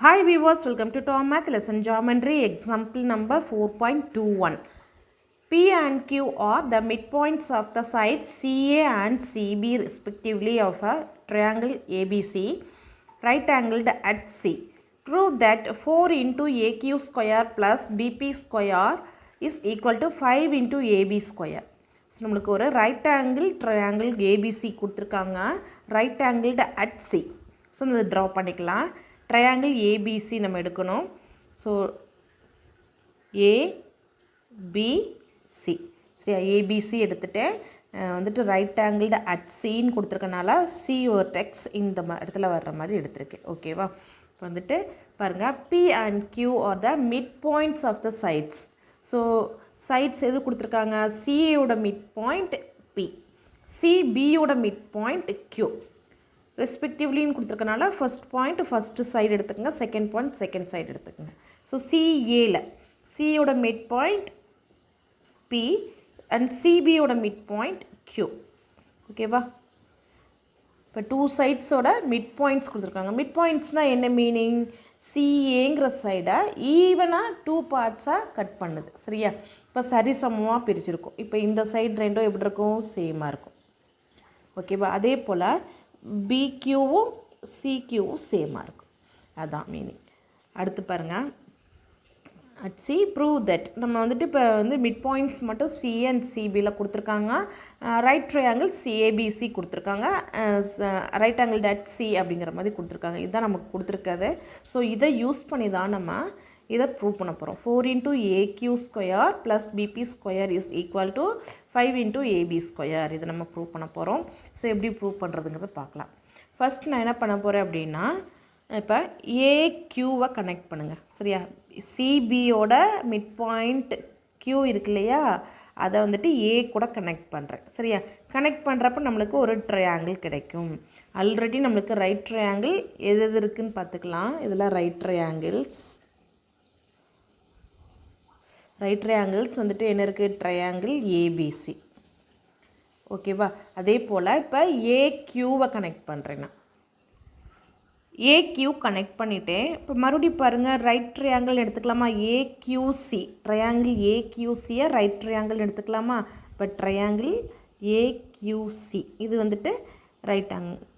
Hi viewers, welcome to Tom Math Lesson Geometry example number 4.21. P and Q are the midpoints of the sides CA and CB respectively of a triangle ABC, right angled at C. Prove that 4 into AQ square plus BP square is equal to 5 into AB square. So நம்மளுக்கு ஒரு right angle triangle ABC கொடுத்துருக்காங்க, right angled at C. So இந்த draw பண்ணிக்கலாம். Triangle ABC நம்ம எடுக்கணும். So ABC சரியா, ABC எடுத்துகிட்டு வந்துட்டு ரைட் ஆங்கிள்டு அட் சின்னு கொடுத்துருக்கனால சி ஒரு டெக்ஸ் இந்த இடத்துல வர்ற மாதிரி எடுத்திருக்கேன். ஓகேவா? இப்போ வந்துட்டு பாருங்கள், P and Q are the mid points of the sides. So sides எது கொடுத்துருக்காங்க? சிஏயோட மிட் பாயிண்ட் பி, சிபியோட மிட் பாயிண்ட் கியூ ரெஸ்பெக்டிவ்லின்னு கொடுத்துருக்கனால ஃபஸ்ட் பாயிண்ட் ஃபஸ்ட்டு சைடு எடுத்துக்கோங்க, செகண்ட் பாயிண்ட் செகண்ட் சைடு எடுத்துக்கோங்க. ஸோ சிஏல சியோட மிட் பாயிண்ட் பி அண்ட் சிபியோட மிட் பாயிண்ட் கியூ. ஓகேவா? இப்போ டூ சைட்ஸோட மிட் பாயிண்ட்ஸ் கொடுத்துருக்காங்க. மிட் பாயிண்ட்ஸ்னால் என்ன மீனிங்? சிஏங்கிற சைடை ஈவனாக டூ பார்ட்ஸாக கட் பண்ணுது. சரியா? இப்போ சரிசமமாக பிரிச்சிருக்கும். இப்போ இந்த சைடு ரெண்டும் எப்படி இருக்கும்? சேமாக இருக்கும். ஓகேவா? அதே போல் பிக்யூவும் சிக்யூவும் சேமாக இருக்கும். அதுதான் மீனிங். அடுத்து பாருங்கள், அட் சி ப்ரூவ் தட் நம்ம வந்துட்டு இப்போ வந்து மிட் பாயிண்ட்ஸ் மட்டும் சி அண்ட் சிபியில் கொடுத்துருக்காங்க. ரைட் ட்ரையாங்கிள் சிஏபிசி கொடுத்துருக்காங்க, ரைட் ஆங்கிள் அட் சி அப்படிங்கிற மாதிரி கொடுத்துருக்காங்க. இதுதான் நமக்கு கொடுத்துருக்காது. ஸோ இதை யூஸ் பண்ணி தான் நம்ம இதை ப்ரூவ் பண்ண போகிறோம். 4 into AQ square plus BP square is equal to 5 into AB square. இதை நம்ம ப்ரூவ் பண்ண போகிறோம். ஸோ எப்படி ப்ரூவ் பண்ணுறதுங்கிறத பார்க்கலாம். ஃபஸ்ட் நான் என்ன பண்ண போகிறேன் அப்படின்னா, இப்போ ஏக்யூவை கனெக்ட் பண்ணுங்கள். சரியா? சிபியோட மிட் பாயிண்ட் கியூ இருக்கு இல்லையா, அதை வந்துட்டு ஏ கூட கனெக்ட் பண்ணுறேன். சரியா? கனெக்ட் பண்ணுறப்ப நம்மளுக்கு ஒரு ட்ரையாங்கிள் கிடைக்கும். ஆல்ரெடி நம்மளுக்கு ரைட் ட்ரையாங்கிள் எது எது இருக்குதுன்னு பார்த்துக்கலாம். இதில் ரைட் ட்ரையாங்கிள்ஸ் வந்துட்டு என்ன இருக்குது? Triangle ABC. ஓகேவா? அதே போல் இப்போ ஏக்யூவை கனெக்ட் பண்ணுறேன். நான் ஏக்யூ கனெக்ட் பண்ணிவிட்டேன். இப்போ மறுபடியும் பாருங்கள், ரைட் ட்ரையாங்கிள் எடுத்துக்கலாமா? ஏக்யூசி, ட்ரையாங்கிள் ஏக்யூசியை ரைட் ட்ரையாங்கிள் எடுத்துக்கலாமா? இப்போ ட்ரையாங்கிள் ஏக்யூசி இது வந்துட்டு ரைட்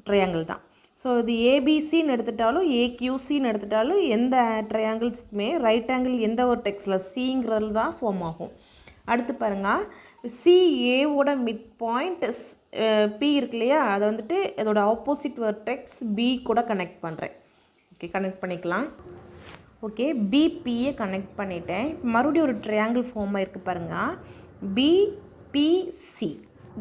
ட்ரையாங்கிள் தான். ஸோ இது ஏபிசின்னு எடுத்துட்டாலும் ஏக்யூசின்னு எடுத்துட்டாலும் எந்த ட்ரையாங்கிள்ஸ்க்குமே ரைட் ஆங்கிள் எந்த ஒரு டெக்ஸ்டில் சிங்கிறது தான் ஃபார்ம் ஆகும். அடுத்து பாருங்கள், சிஏவோட மிட் பாயிண்ட் பி இருக்கு இல்லையா, அதை வந்துட்டு இதோட ஆப்போசிட் வெர்டெக்ஸ் பி கூட கனெக்ட் பண்ணுறேன். ஓகே, கனெக்ட் பண்ணிக்கலாம். ஓகே, பிபியை கனெக்ட் பண்ணிட்டேன். மறுபடியும் ஒரு ட்ரையாங்கிள் ஃபார்ம் ஆகிருக்கு பாருங்கள், பிபிசி.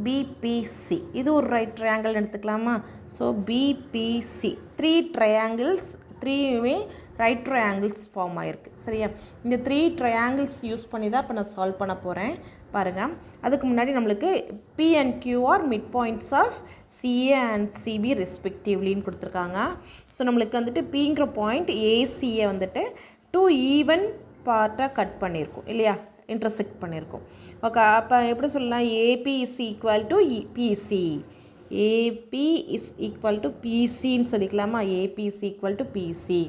பிபிசி இது ஒரு ரைட் ட்ரையாங்கிள் எடுத்துக்கலாமா? ஸோ பிபிசி 3 ட்ரையாங்கிள்ஸ், 3மே ரைட் ட்ரையாங்கிள்ஸ் ஃபார்ம் ஆகிருக்கு. சரியா? இந்த 3 ட்ரையாங்கிள்ஸ் யூஸ் பண்ணி தான் இப்போ நான் சால்வ் பண்ண போகிறேன். பாருங்கள், அதுக்கு முன்னாடி நம்மளுக்கு P and Q are mid points of CA and CB ரெஸ்பெக்டிவ்லின்னு கொடுத்துருக்காங்க. ஸோ நம்மளுக்கு வந்துட்டு பிங்கிற பாயிண்ட் ஏசியை வந்துட்டு 2 ஈவன் பார்ட்டாக கட் பண்ணியிருக்கோம் இல்லையா, இன்டர்செக்ட் பண்ணியிருக்கோம். ஓகே, அப்போ எப்படி சொல்லலாம்? AB is equal to BC, AB is equal to பிசின்னு சொல்லிக்கலாமா? AB is equal to BC,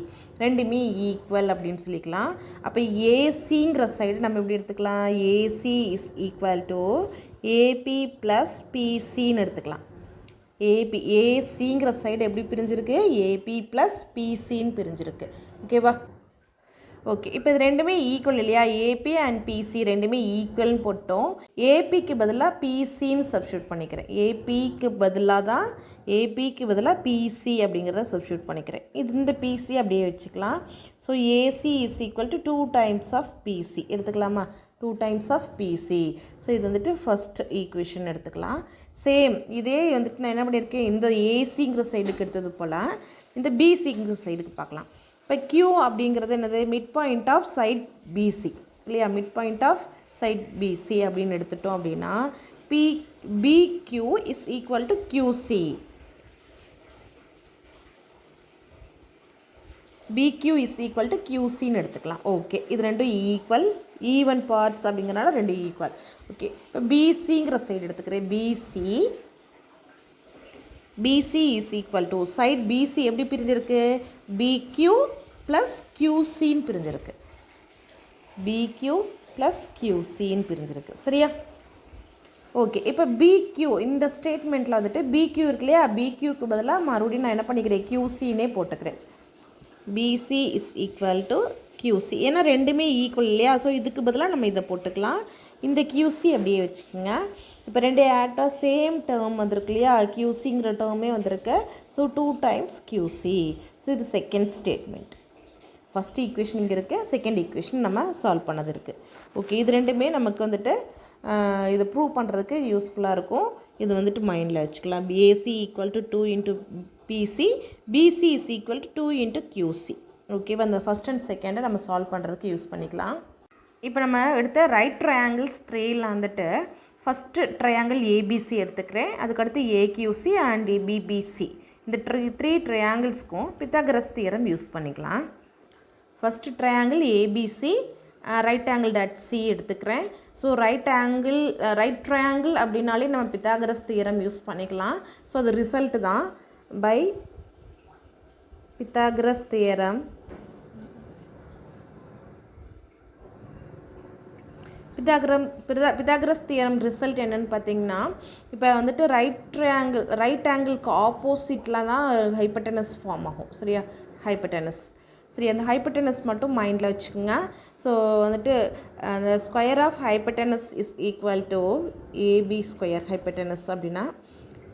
ரெண்டுமே ஈக்குவல் அப்படின்னு சொல்லிக்கலாம். அப்போ ஏசிங்கிற சைடு நம்ம எப்படி எடுத்துக்கலாம்? AC is equal to AB plus பிசின்னு எடுத்துக்கலாம். ஏசிங்கிற சைடு எப்படி பிரிஞ்சிருக்கு? AB plus பிசின்னு பிரிஞ்சிருக்கு. ஓகேவா? ஓகே, இப்போ இது ரெண்டுமே ஈக்குவல் இல்லையா? ஏபி அண்ட் பிசி ரெண்டுமே ஈக்குவல்னு போட்டோம். ஏபிக்கு பதிலாக பிசின்னு சப்ஸ்டியூட் பண்ணிக்கிறேன். ஏபிக்கு பதிலாக பிசி அப்படிங்கிறத சப்ஸ்டியூட் பண்ணிக்கிறேன். இந்த பிசி அப்படியே வச்சுக்கலாம். So AC is equal to 2 times of PC எடுத்துக்கலாமா? 2 times ஆஃப் பிசி. ஸோ இது வந்துட்டு ஃபஸ்ட் ஈக்குவேஷன் எடுத்துக்கலாம். சேம் இதே வந்துட்டு நான் என்ன பண்ணியிருக்கேன், இந்த ஏசிங்கிற சைடுக்கு எடுத்தது போல் இந்த பிசிங்கிற சைடுக்கு பார்க்கலாம். இப்போ கியூ அப்படிங்கிறது என்னது? Mid point of side BC இல்லையா? Mid point of side BC அப்படின்னு எடுத்துட்டோம் அப்படின்னா PQ is equal to QC. PQ is equal to கியூசின்னு எடுத்துக்கலாம். ஓகே, இது ரெண்டும் ஈக்குவல், ஈவன் பார்ட்ஸ் அப்படிங்கிறனால ரெண்டு ஈக்குவல். ஓகே, இப்போ பிசிங்கிற சைடு எடுத்துக்கிறேன். BC is equal to side BC எப்படி பிரிஞ்சிருக்கு? BQ ப்ளஸ் கியூசின்னு பிரிஞ்சிருக்கு. பிக்யூ ப்ளஸ் கியூசின்னு பிரிஞ்சிருக்கு. சரியா? ஓகே. இப்போ பிக்யூ இந்த ஸ்டேட்மெண்ட்டில் வந்துட்டு பிக்யூ இருக்கு இல்லையா, பிக்யூக்கு பதிலாக மறுபடியும் நான் என்ன பண்ணிக்கிறேன், கியூசின்னே போட்டுக்கிறேன். PC is equal to QC. ஏன்னா ரெண்டுமே ஈக்குவல் இல்லையா, ஸோ இதுக்கு பதிலாக நம்ம இதை போட்டுக்கலாம். இந்த கியூசி அப்படியே வச்சுக்கோங்க. இப்போ ரெண்டு ஆட்டாக சேம் டேர்ம் வந்திருக்கு இல்லையா, கியூசிங்கிற டேர்மே வந்திருக்கு. So 2 times QC. ஸோ இது செகண்ட் ஸ்டேட்மெண்ட். ஃபஸ்ட் ஈக்குவேஷன் இங்கே இருக்குது, செகண்ட் ஈக்குவேஷன் நம்ம சால்வ் பண்ணது இருக்குது. ஓகே, இது ரெண்டுமே நமக்கு வந்துட்டு இதை ப்ரூவ் பண்ணுறதுக்கு யூஸ்ஃபுல்லாக இருக்கும். இது வந்துட்டு மைண்டில் வச்சுக்கலாம். AC equal to 2 into PC, PC is equal to 2 into QC. ஓகேவா? அந்த ஃபஸ்ட் அண்ட் செகண்டை நம்ம சால்வ் பண்ணுறதுக்கு யூஸ் பண்ணிக்கலாம். இப்போ நம்ம எடுத்த ரைட் ட்ரையாங்கிள்ஸ் 3ல் வந்துட்டு ஃபஸ்ட்டு ட்ரையாங்கிள் ஏபிசி எடுத்துக்கிறேன். அதுக்கடுத்து ஏக்யூசி அண்ட் பிபிசி. இந்த த்ரீ ட்ரையாங்கிள்ஸ்க்கும் பித்தாகரஸ் தியரம் யூஸ் பண்ணிக்கலாம். First triangle ABC, right angle at C எடுத்துக்கிறேன். ஸோ ரைட் ட்ரையாங்கிள் அப்படின்னாலே நம்ம பித்தாகரஸ் தியரம் யூஸ் பண்ணிக்கலாம். ஸோ அது ரிசல்ட் தான். By Pythagoras theorem Pythagoras theorem result என்னென்னு பார்த்தீங்கன்னா, இப்போ வந்துட்டு ரைட் ஆங்கிளுக்கு ஆப்போசிட்டில் தான் ஹைப்பட்டனஸ் ஃபார்ம் ஆகும். சரியா? ஹைப்பட்டனஸ். சரி, அந்த ஹைப்பட்டனஸ் மட்டும் மைண்டில் வச்சுக்கோங்க. ஸோ வந்துட்டு அந்த square of hypotenuse is equal to AB square hypotenuse அப்படின்னா,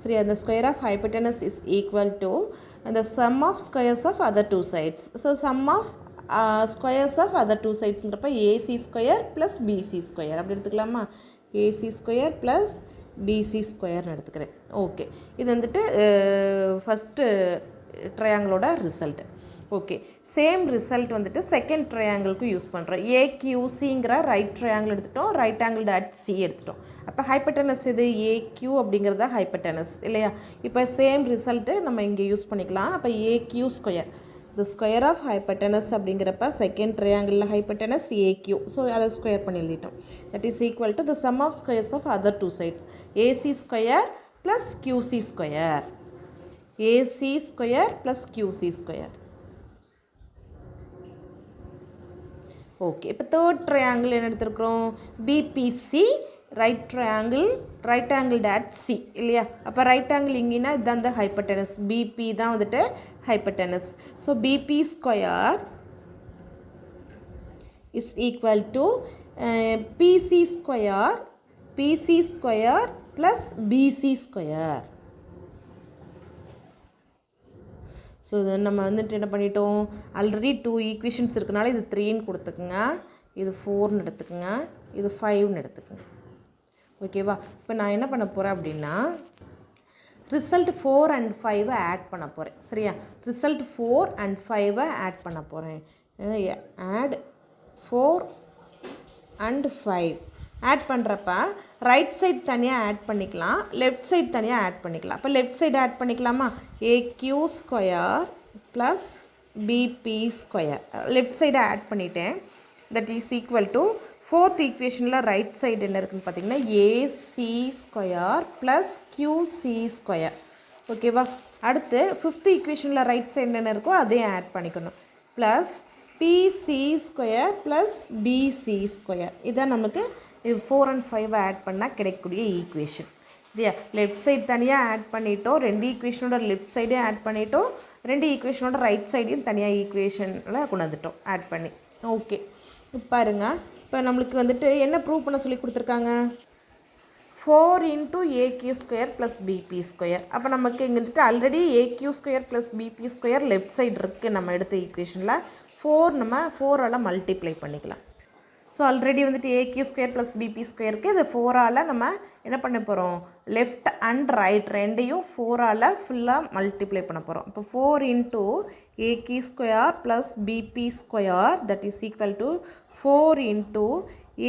சரி, அந்த square of hypotenuse is equal to அந்த sum of squares of other two sides. So sum of squares of other two சைட்ஸ்ன்றப்ப AC square plus PC square அப்படி எடுத்துக்கலாமா? AC square plus PC ஸ்கொயர்னு எடுத்துக்கிறேன். Okay, இது வந்துட்டு ஃபஸ்ட்டு ட்ரையாங்கிளோட result. Okay, same result வந்துட்டு செகண்ட் ட்ரையாங்கிளுக்கும் யூஸ் பண்ணுறோம். ஏக்யூசிங்கிற ரைட் ட்ரையாங்கிள் எடுத்துட்டோம், ரைட் ஆங்கிள் அட் சி எடுத்துட்டோம். அப்போ ஹைப்பட்டனஸ் இது ஏக்யூ அப்படிங்கிறத ஹைப்பட்டனஸ் இல்லையா? இப்போ சேம் ரிசல்ட்டு நம்ம இங்கே யூஸ் பண்ணிக்கலாம். அப்போ AQ square, the square of hypotenuse அப்படிங்கிறப்ப செகண்ட் ட்ரையாங்கிளில் ஹைப்பட்டனஸ் ஏக்யூ. ஸோ அதை ஸ்கொயர் பண்ணி எழுதிட்டோம். That is equal to the sum of squares of other two sides. AC square plus QC square. AC square plus QC square. Okay, இப்போ third triangle என்ன எடுத்துருக்குறோம்? PBC, right angle at C இல்லையா? அப்போ right angle இங்கேனா இதுதான் இந்த ஹைப்பட்டனஸ். PB தான் வந்துட்டு hypotenuse. So PB square is equal to PC square plus PC square. So இது நம்ம வந்துட்டு என்ன பண்ணிட்டோம், ஆல்ரெடி 2 ஈக்குவேஷன்ஸ் இருக்கனால இது 3ன்னு கொடுத்துக்குங்க, இது 4ன்னு எடுத்துக்குங்க, இது 5ன்னு எடுத்துக்குங்க. ஓகேவா? இப்போ நான் என்ன பண்ண போகிறேன் அப்படின்னா, ரிசல்ட் 4 அண்ட் 5 ஆட் பண்ண போகிறேன். சரியா? ரிசல்ட் 4 அண்ட் 5 ஆட் பண்ண போகிறேன். ஆட் 4 அண்ட் 5 ஆட் பண்ணுறப்ப ரைட் சைட் தனியாக ஆட் பண்ணிக்கலாம், லெஃப்ட் சைட் தனியாக ஆட் பண்ணிக்கலாம். அப்போ லெஃப்ட் சைடு ஆட் பண்ணிக்கலாமா? AQ square plus BP square. Left சைடை ஆட் பண்ணிட்டேன். That is equal to fourth ஈக்குவேஷனில் ரைட் சைடு என்ன இருக்குதுன்னு பார்த்தீங்கன்னா AC square plus QC square. ஓகேவா? அடுத்து ஃபிஃப்த் ஈக்குவேஷனில் ரைட் சைடு என்ன இருக்கோ அதையும் ஆட் பண்ணிக்கணும். Plus PC square plus PC square. இதான் நமக்கு 4 அண்ட் 5 ஆட் பண்ணால் கிடைக்கக்கூடிய ஈக்குவேஷன். சரியா? லெஃப்ட் சைடு தனியாக ஆட் பண்ணிட்டோம், 2 ஈக்குவேஷனோட லெஃப்ட் சைடையும் ஆட் பண்ணிட்டோம், 2 ஈக்குவேஷனோட ரைட் சைடையும் தனியாக ஈக்குவேஷனில் கொண்டு வந்துட்டோம் ஆட் பண்ணி. ஓகே, பாருங்கள். இப்போ நம்மளுக்கு வந்துட்டு என்ன ப்ரூவ் பண்ண சொல்லி கொடுத்துருக்காங்க? 4 into AQ square plus BP square. அப்போ நமக்கு இங்கே வந்துட்டு already AQ square plus BP square left side இருக்குது. நம்ம எடுத்த ஈக்குவேஷனில் 4 நம்ம 4ஆல் மல்டிப்ளை பண்ணிக்கலாம். ஸோ ஆல்ரெடி வந்துட்டு ஏக்யூ ஸ்கொயர் ப்ளஸ் பிபி ஸ்கொயருக்கு இது 4ஆல் நம்ம என்ன பண்ண போகிறோம்? லெஃப்ட் அண்ட் ரைட் ரெண்டையும் 4ஆல் ஃபுல்லாக மல்டிப்ளை பண்ண போகிறோம். இப்போ 4 into AQ square plus BP square that is equal to 4 into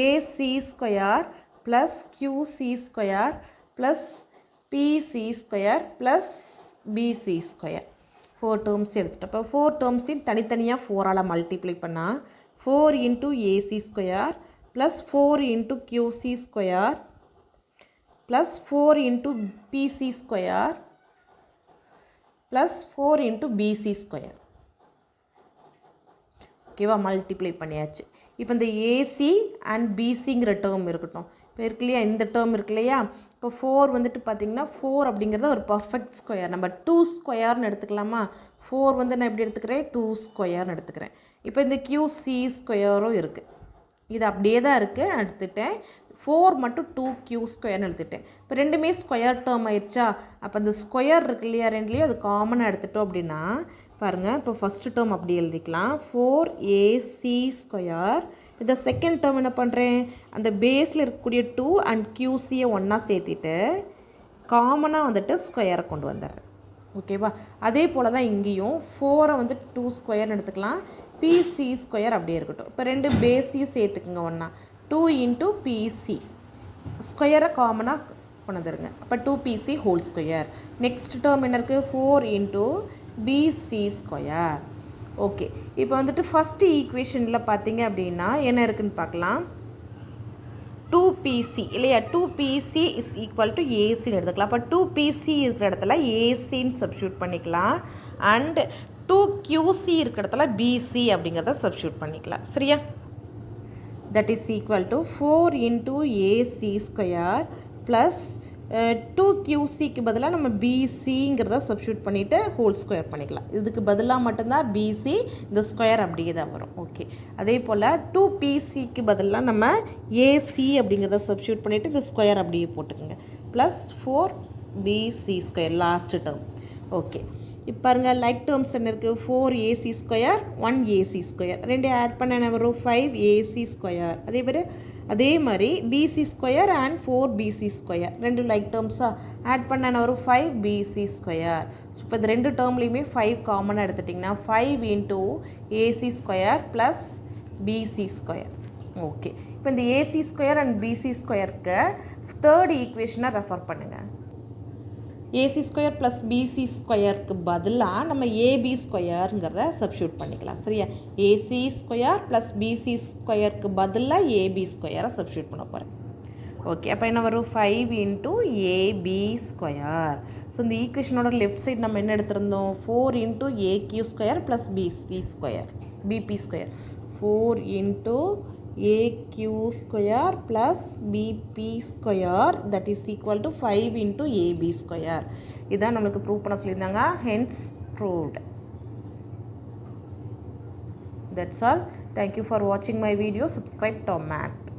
AC square plus QC square plus PC square plus PC square. 4 terms எடுத்துட்டோம். இப்போ 4 டேர்ம்ஸையும் தனித்தனியாக 4ஆல் மல்டிப்ளை பண்ணால் 4 into AC square plus 4 into QC square plus 4 into PC square plus 4 into PC square. ஓகேவா, multiply பண்ணியாச்சு. இப்போ இந்த ஏசி அண்ட் பிசிங்கிற டேர்ம் இருக்கட்டும். இப்போ இருக்கு இல்லையா, இந்த டேர்ம் இருக்கு இல்லையா. இப்போ 4 வந்துட்டு பார்த்திங்கன்னா 4 அப்படிங்கிறத ஒரு பர்ஃபெக்ட் ஸ்கொயர், நம்ம 2 ஸ்கொயர்னு எடுத்துக்கலாமா. 4 வந்து நான் எப்படி எடுத்துக்கிறேன், 2 ஸ்கொயர்னு எடுத்துக்கிறேன். இப்போ இந்த QC ஸ்கொயரும் இருக்குது, இது அப்படியே தான் இருக்குது, எடுத்துட்டேன். 4 மட்டும் 2Q ஸ்கொயர்னு எடுத்துட்டேன். இப்போ ரெண்டுமே ஸ்கொயர் டேர்ம் ஆயிடுச்சா. அப்போ அந்த ஸ்கொயர் இருக்கு இல்லையா ரெண்டுலேயும், அது காமனாக எடுத்துட்டோம் அப்படின்னா பாருங்கள். இப்போ ஃபஸ்ட்டு டேர்ம் அப்படி எழுதிக்கலாம், 4AC ஸ்கொயர். இந்த செகண்ட் டேர்ம் என்ன பண்ணுறேன், அந்த பேஸில் இருக்கக்கூடிய 2 அண்ட் QCயை ஒன்றா சேர்த்திட்டு காமனாக வந்துட்டு ஸ்கொயரை கொண்டு வந்துடுறேன். ஓகேவா, அதே போல் தான் இங்கேயும் 4 வந்து 2 ஸ்கொயர்னு எடுத்துக்கலாம், PC ஸ்கொயர் அப்படியே இருக்கட்டும். இப்போ ரெண்டு பேஸையும் சேர்த்துக்குங்க ஒன்றா, 2 இன்ட்டு PC ஸ்கொயரை காமனாக கொண்டு வந்துடுங்க. அப்போ 2PC whole square. Next term என்ன இருக்குது, 4 இன்ட்டு BC ஸ்கொயர். ஓகே, இப்போ வந்துட்டு ஃபஸ்ட்டு ஈக்குவேஷனில் பார்த்தீங்க அப்படின்னா என்ன இருக்குதுன்னு பார்க்கலாம். 2PC இல்லையா, 2PC இஸ் ஈக்குவல் டு ஏசின்னு எடுத்துக்கலாம். அப்போ 2PC இருக்கிற இடத்துல ஏசின்னு சப்ஸ்டியூட் பண்ணிக்கலாம். அண்ட் 2QC இருக்கிற இடத்துல BC அப்படிங்கிறத சப்ஸ்டியூட் பண்ணிக்கலாம். சரியா, that is equal to 4 into AC square plus 2QCக்கு பதிலாக நம்ம BCங்கிறத சப்ஸ்டியூட் பண்ணிவிட்டு ஹோல் ஸ்கொயர் பண்ணிக்கலாம். இதுக்கு பதிலாக மட்டும்தான் BC, இந்த ஸ்கொயர் அப்படியே தான் வரும். ஓகே, அதே போல் 2PCக்கு பதிலாக நம்ம AC அப்படிங்கிறத சப்ஸ்டியூட் பண்ணிவிட்டு இந்த ஸ்கொயர் அப்படியே போட்டுக்கோங்க. Plus 4BC square last term. Okay, இப்போ பாருங்கள் லைக் டேர்ம்ஸ் என்ன இருக்குது, 4AC ஸ்கொயர் 1AC ஸ்கொயர், ரெண்டு ஆட் பண்ண என்ன வரும், 5AC ஸ்கொயர். அதே மாதிரி BC square and 4BC square, ரெண்டு லைக் டேர்ம்ஸாக ஆட் பண்ண என்ன வரும், 5BC ஸ்கொயர். ஸோ இப்போ இந்த ரெண்டு டேர்ம்லேயுமே 5 காமனாக எடுத்துட்டிங்கன்னா 5 into AC square plus BC square. Okay, இப்போ இந்த AC ஸ்கொயர் அண்ட் BC ஸ்கொயருக்கு தேர்ட் ஈக்குவேஷனை ரெஃபர் பண்ணுங்கள். AC ஸ்கொயர் ப்ளஸ் BC ஸ்கொயருக்கு பதிலாக நம்ம AB ஸ்கொயருங்கிறத சப்ஸ்டியூட் பண்ணிக்கலாம். சரியா, AC ஸ்கொயர் ப்ளஸ் BC ஸ்கொயருக்கு பதிலாக AB ஸ்கொயரை சப்ஸ்டியூட் பண்ண போகிறேன். ஓகே, அப்போ என்ன வரும், 5 இன்ட்டு AB ஸ்கொயர். ஸோ இந்த ஈக்குவேஷனோட லெஃப்ட் சைடு நம்ம என்ன எடுத்திருந்தோம், 4 into AQ square plus BC square, BP square. 4 into AQ square plus BP square, that is equal to 5 into AB square. இதான் நம்மளுக்கு ப்ரூவ் பண்ண சொல்லியிருந்தாங்க. Hence proved. That's all. Thank you for watching my video. Subscribe Tom Math.